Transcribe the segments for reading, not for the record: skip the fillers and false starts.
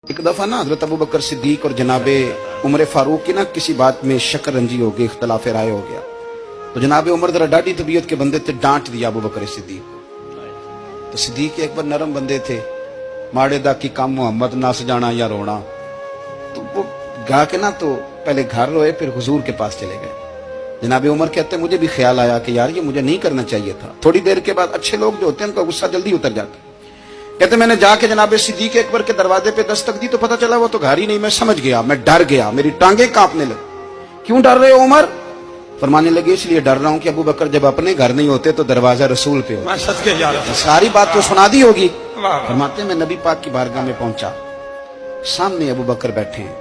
एक दफा ना हजरत अबू बकर सिद्दीक और जनाबे उमर फारूक की ना किसी बात में शकरंजी हो गई, इख्तलाफ राय हो गया। तो जनाबे उमर जरा डाढ़ी तबीयत के बंदे थे, डांट दिया अबू बकर सिद्दीक को। तो सिद्दीक एक बार नरम बंदे थे, माड़े दा की काम मोहम्मद नस जाना या रोना। तो वो गा के ना तो पहले घर रोए, फिर हुजूर के पास चले गए। जनाबे उमर कहते मुझे भी ख्याल आया कि यार ये मुझे नहीं करना चाहिए था। थोड़ी देर के बाद अच्छे लोग जो होते हैं उनका गुस्सा जल्दी उतर जाता है। कहते मैंने जाके जनाबे सिद्दीक अकबर के दरवाजे पे दस्तक दी तो पता चला वो तो घर ही नहीं। मैं समझ गया, मैं डर गया, मेरी टांगे कांपने लगी। क्यों डर रहे हो उमर? फरमाने लगे इसलिए डर रहा हूं कि अबू बकर जब अपने घर नहीं होते तो दरवाजा रसूल पे हो। सारी बात तो सुना दी होगी। फरमाते मैं नबी पाक की बारगाह में पहुंचा, सामने अबू बकर बैठे हैं,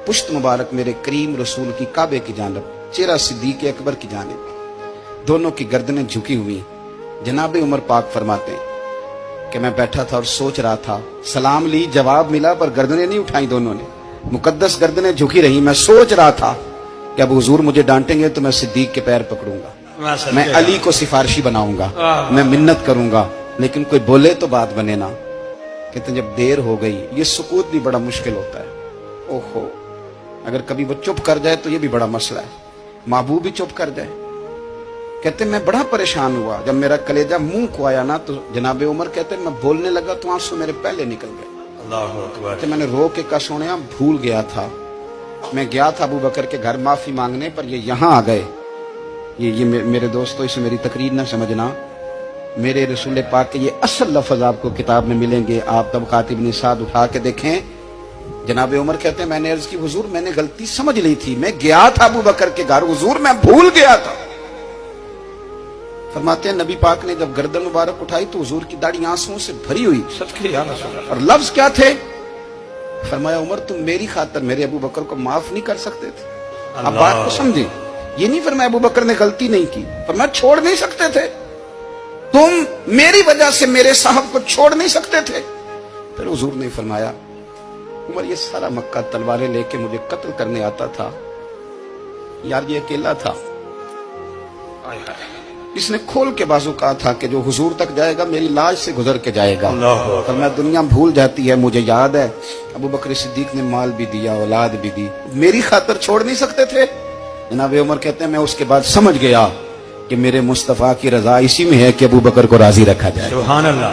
पुश्त मुबारक मेरे करीम रसूल की काबे की जानब, चेहरा सिद्दीक अकबर की जानब, दोनों की गर्दनें झुकी हुई। जनाबे उमर पाक फरमाते हैं कि मैं बैठा था और सोच रहा था, सलाम ली, जवाब मिला, पर गर्दनें नहीं उठाई दोनों ने, मुकद्दस गर्दनें झुकी रही। मैं सोच रहा था कि अब हुजूर मुझे डांटेंगे तो मैं सिद्दीक के पैर पकड़ूंगा, मैं अली को सिफारिशी बनाऊंगा, मैं मिन्नत करूंगा, लेकिन कोई बोले तो बात बने ना। कहते जब देर हो गई, ये सुकूत भी बड़ा मुश्किल होता है। ओहो, अगर कभी वो चुप कर जाए तो ये भी बड़ा मसला है, महबूब भी चुप कर जाए। कहते मैं बड़ा परेशान हुआ, जब मेरा कलेजा मुंह को आया ना तो जनाबे उमर कहते मैं बोलने लगा तो आंसू मेरे पहले निकल गए। अल्लाहू अकबर। कहते मैंने रो के कहा सोनिया भूल गया था, मैं गया था अबू बकर के घर माफी मांगने, पर ये यहाँ आ गए। ये मेरे दोस्तों इसे मेरी तकरीर ना समझना, मेरे रसूल पाक के ये असल लफ्ज आपको किताब में मिलेंगे। आप तबक़ात इब्न साद उठा के देखें। जनाबे उमर कहते हैं मैंने अर्ज की हुजूर मैंने गलती समझ ली थी, मैं गया था अबू बकर के घर, हुजूर मैं भूल गया था। फरमाते हैं नबी पाक ने जब गर्दन मुबारक उठाई तो हुजूर की दाढ़ी आंसुओं से भरी हुई। और लफ्ज क्या थे? फरमाया उमर तुम मेरी खातर मेरे अबू बकर को माफ नहीं कर सकते थे। अब बात को समझे, ये नहीं फरमाया अबू बकर ने गलती नहीं की, फरमाया छोड़ नहीं सकते थे, तुम मेरी वजह से मेरे साहब को छोड़ नहीं सकते थे। फिर हुजूर ने फरमाया उमर ये सारा मक्का तलवारें लेके मुझे कत्ल करने आता था, यार ये अकेला था, इसने खोल के बाजू कहा था कि जो हुजूर तक जाएगा मेरी लाश से गुजर के जाएगा। पर मैं दुनिया भूल जाती है, मुझे याद है अबू बकर सिद्दीक ने माल भी दिया, औलाद भी दी, मेरी खातर छोड़ नहीं सकते थे। जनाबे उमर कहते हैं मैं उसके बाद समझ गया कि मेरे मुस्तफा की रजा इसी में है कि अबू बकर को राजी रखा जाए। सुभान अल्लाह।